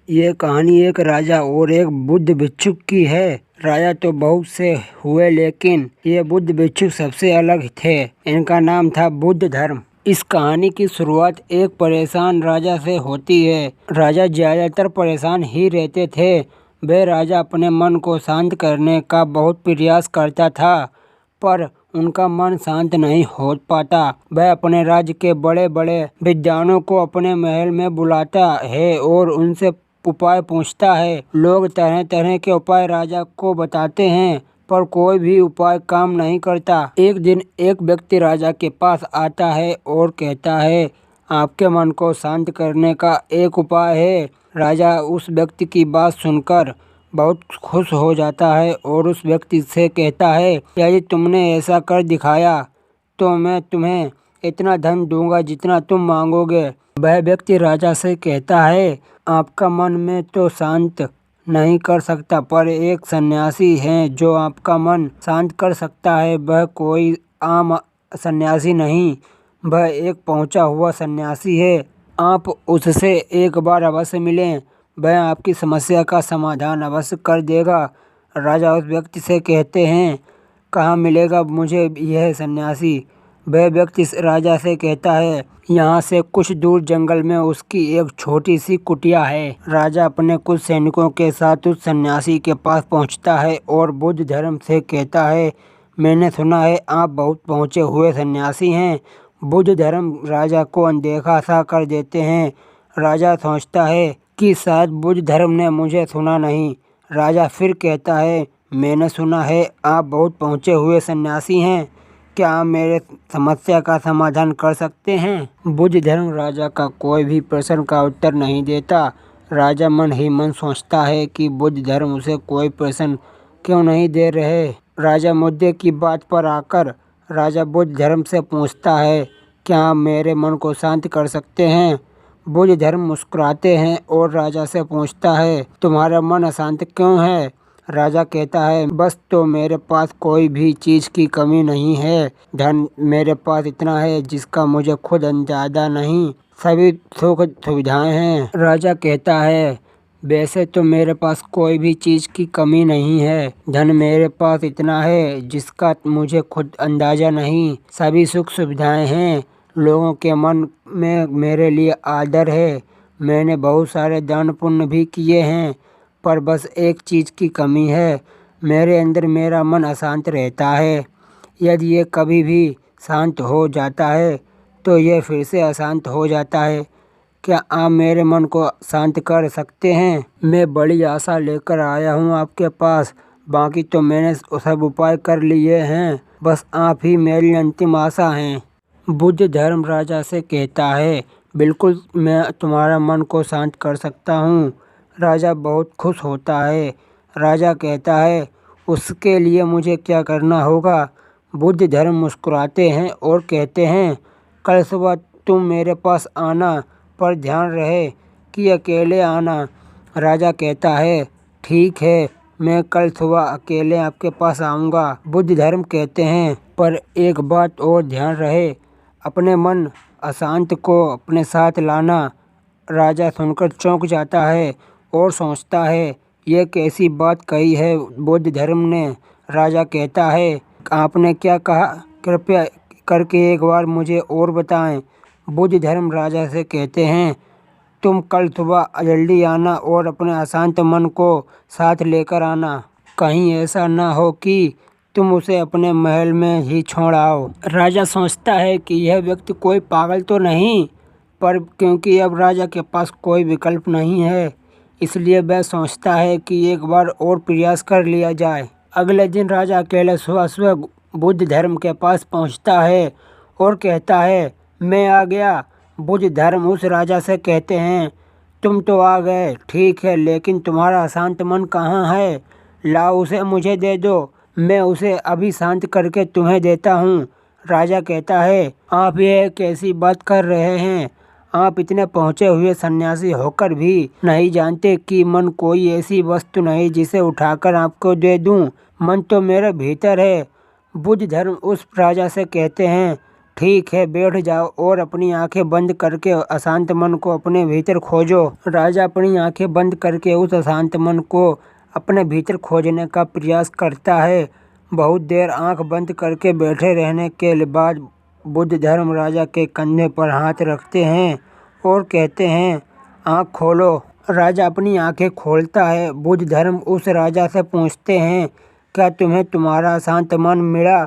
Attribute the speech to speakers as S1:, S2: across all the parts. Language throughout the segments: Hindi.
S1: ये कहानी एक राजा और एक बुद्ध भिक्षुक की है। राजा तो बहुत से हुए लेकिन ये बुद्ध भिक्षुक सबसे अलग थे। इनका नाम था बुद्ध धर्म। इस कहानी की शुरुआत एक परेशान राजा से होती है। राजा ज्यादातर परेशान ही रहते थे। वह राजा अपने मन को शांत करने का बहुत प्रयास करता था पर उनका मन शांत नहीं हो पाता। वह अपने राज्य के बड़े बड़े विद्वानों को अपने महल में बुलाता है और उनसे उपाय पूछता है। लोग तरह तरह के उपाय राजा को बताते हैं पर कोई भी उपाय काम नहीं करता। एक दिन एक व्यक्ति राजा के पास आता है और कहता है, आपके मन को शांत करने का एक उपाय है। राजा उस व्यक्ति की बात सुनकर बहुत खुश हो जाता है और उस व्यक्ति से कहता है, यदि तुमने ऐसा कर दिखाया तो मैं तुम्हें इतना धन दूंगा जितना तुम मांगोगे। वह व्यक्ति राजा से कहता है, आपका मन में तो शांत नहीं कर सकता पर एक सन्यासी है जो आपका मन शांत कर सकता है। वह कोई आम सन्यासी नहीं, वह एक पहुंचा हुआ सन्यासी है। आप उससे एक बार अवश्य मिलें, वह आपकी समस्या का समाधान अवश्य कर देगा। राजा उस व्यक्ति से कहते हैं, कहाँ मिलेगा मुझे यह सन्यासी? वह व्यक्ति राजा से कहता है, यहाँ से कुछ दूर जंगल में उसकी एक छोटी सी कुटिया है। राजा अपने कुछ सैनिकों के साथ उस सन्यासी के पास पहुँचता है और बुद्ध धर्म से कहता है, मैंने सुना है आप बहुत पहुँचे हुए सन्यासी हैं। बुद्ध धर्म राजा को अनदेखा सा कर देते हैं। राजा सोचता है कि शायद बुद्ध धर्म ने मुझे सुना नहीं। राजा फिर कहता है, मैंने सुना है आप बहुत पहुँचे हुए सन्यासी हैं, क्या आप मेरे समस्या का समाधान कर सकते हैं? बुद्ध धर्म राजा का कोई भी प्रश्न का उत्तर नहीं देता। राजा मन ही मन सोचता है कि बुद्ध धर्म उसे कोई प्रश्न क्यों नहीं दे रहे। राजा मुद्दे की बात पर आकर राजा बुद्ध धर्म से पूछता है, क्या आप मेरे मन को शांत कर सकते हैं? बुद्ध धर्म मुस्कुराते हैं और राजा से पूछता है, तुम्हारा मन अशांत क्यों है? राजा कहता है, बस तो मेरे पास कोई भी चीज़ की कमी नहीं है। धन मेरे पास इतना है जिसका मुझे खुद अंदाजा नहीं। सभी सुख सुविधाएं हैं। राजा कहता है, वैसे तो मेरे पास कोई भी चीज़ की कमी नहीं है। धन मेरे पास इतना है जिसका मुझे खुद अंदाजा नहीं। सभी सुख सुविधाएं हैं। लोगों के मन में मेरे लिए आदर है। मैंने बहुत सारे दान पुण्य भी किए हैं पर बस एक चीज़ की कमी है, मेरे अंदर मेरा मन अशांत रहता है। यदि ये कभी भी शांत हो जाता है तो ये फिर से अशांत हो जाता है। क्या आप मेरे मन को शांत कर सकते हैं? मैं बड़ी आशा लेकर आया हूँ आपके पास, बाकी तो मैंने सब उपाय कर लिए हैं, बस आप ही मेरी अंतिम आशा हैं। बुद्ध धर्म राजा से कहता है, बिल्कुल मैं तुम्हारा मन को शांत कर सकता हूँ। राजा बहुत खुश होता है। राजा कहता है, उसके लिए मुझे क्या करना होगा? बुद्ध धर्म मुस्कुराते हैं और कहते हैं, कल सुबह तुम मेरे पास आना पर ध्यान रहे कि अकेले आना। राजा कहता है, ठीक है, मैं कल सुबह अकेले आपके पास आऊँगा। बुद्ध धर्म कहते हैं, पर एक बात और ध्यान रहे, अपने मन अशांत को अपने साथ लाना। राजा सुनकर चौंक जाता है और सोचता है, यह कैसी बात कही है बुद्ध धर्म ने। राजा कहता है, आपने क्या कहा? कृपया करके एक बार मुझे और बताएं। बुद्ध धर्म राजा से कहते हैं, तुम कल सुबह जल्दी आना और अपने अशांत मन को साथ लेकर आना। कहीं ऐसा ना हो कि तुम उसे अपने महल में ही छोड़ आओ। राजा सोचता है कि यह व्यक्ति कोई पागल तो नहीं, पर क्योंकि अब राजा के पास कोई विकल्प नहीं है इसलिए वह सोचता है कि एक बार और प्रयास कर लिया जाए। अगले दिन राजा अकेले सुबह सुबह बुद्ध धर्म के पास पहुंचता है और कहता है, मैं आ गया। बुद्ध धर्म उस राजा से कहते हैं, तुम तो आ गए ठीक है, लेकिन तुम्हारा अशांत मन कहाँ है? लाओ उसे मुझे दे दो, मैं उसे अभी शांत करके तुम्हें देता हूँ। राजा कहता है, आप यह कैसी बात कर रहे हैं? आप इतने पहुँचे हुए सन्यासी होकर भी नहीं जानते कि मन कोई ऐसी वस्तु नहीं जिसे उठाकर आपको दे दूं। मन तो मेरे भीतर है। बुद्ध धर्म उस राजा से कहते हैं, ठीक है, बैठ जाओ और अपनी आंखें बंद करके अशांत मन को अपने भीतर खोजो। राजा अपनी आंखें बंद करके उस अशांत मन को अपने भीतर खोजने का प्रयास करता है। बहुत देर आंख बंद करके बैठे रहने के बाद बुद्धधर्म राजा के कंधे पर हाथ रखते हैं और कहते हैं, आंख खोलो। राजा अपनी आंखें खोलता है। बुद्धधर्म उस राजा से पूछते हैं, क्या तुम्हें तुम्हारा अशांत मन मिला?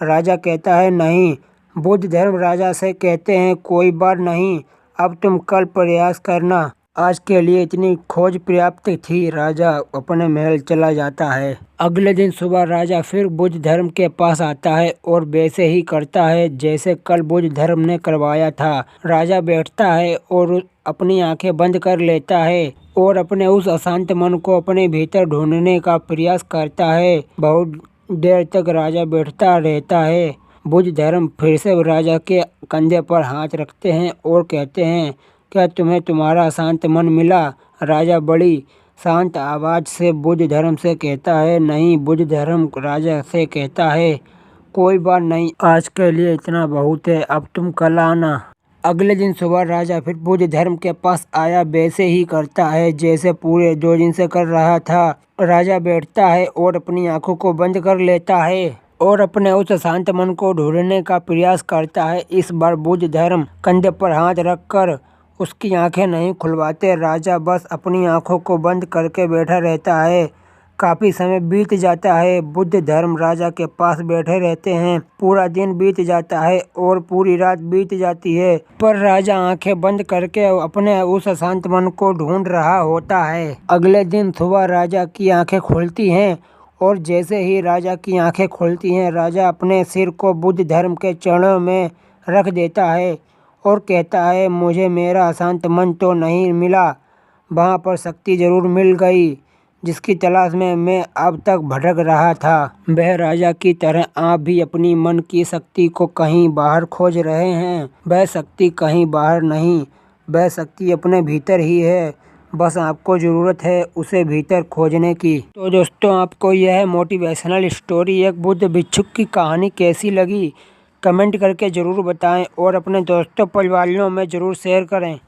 S1: राजा कहता है, नहीं। बुद्धधर्म राजा से कहते हैं, कोई बात नहीं, अब तुम कल प्रयास करना। आज के लिए इतनी खोज पर्याप्त थी। राजा अपने महल चला जाता है। अगले दिन सुबह राजा फिर बुद्धधर्म के पास आता है और वैसे ही करता है जैसे कल बुद्धधर्म ने करवाया था। राजा बैठता है और अपनी आंखें बंद कर लेता है और अपने उस अशांत मन को अपने भीतर ढूंढने का प्रयास करता है। बहुत देर तक राजा बैठता रहता है। बुद्धधर्म फिर से राजा के कंधे पर हाथ रखते हैं और कहते हैं, क्या तुम्हें तुम्हारा शांत मन मिला? राजा बड़ी शांत आवाज़ से बुद्धधर्म से कहता है, नहीं। बुद्धधर्म राजा से कहता है, कोई बात नहीं, आज के लिए इतना बहुत है, अब तुम कल आना। अगले दिन सुबह राजा फिर बुद्धधर्म के पास आया। वैसे ही करता है जैसे पूरे 2 दिन से कर रहा था। राजा बैठता है और अपनी आंखों को बंद कर लेता है और अपने उस शांत मन को ढूंढने का प्रयास करता है। इस बार बुद्धधर्म कंधे पर हाथ रखकर उसकी आंखें नहीं खुलवाते। राजा बस अपनी आंखों को बंद करके बैठा रहता है। काफी समय बीत जाता है। बुद्धधर्म राजा के पास बैठे रहते हैं। पूरा दिन बीत जाता है और पूरी रात बीत जाती है, पर राजा आंखें बंद करके अपने उस अशांत मन को ढूंढ रहा होता है। अगले दिन सुबह राजा की आंखें खुलती हैं और जैसे ही राजा की आंखें खुलती हैं, राजा अपने सिर को बुद्धधर्म के चरणों में रख देता है और कहता है, मुझे मेरा अशांत मन तो नहीं मिला, वहाँ पर शक्ति जरूर मिल गई जिसकी तलाश में मैं अब तक भटक रहा था। वह राजा की तरह आप भी अपनी मन की शक्ति को कहीं बाहर खोज रहे हैं। वह शक्ति कहीं बाहर नहीं, वह शक्ति अपने भीतर ही है। बस आपको ज़रूरत है उसे भीतर खोजने की। तो दोस्तों, आपको यह मोटिवेशनल स्टोरी एक बुद्ध भिक्षुक की कहानी कैसी लगी? कमेंट करके ज़रूर बताएं और अपने दोस्तों परिवारों में ज़रूर शेयर करें।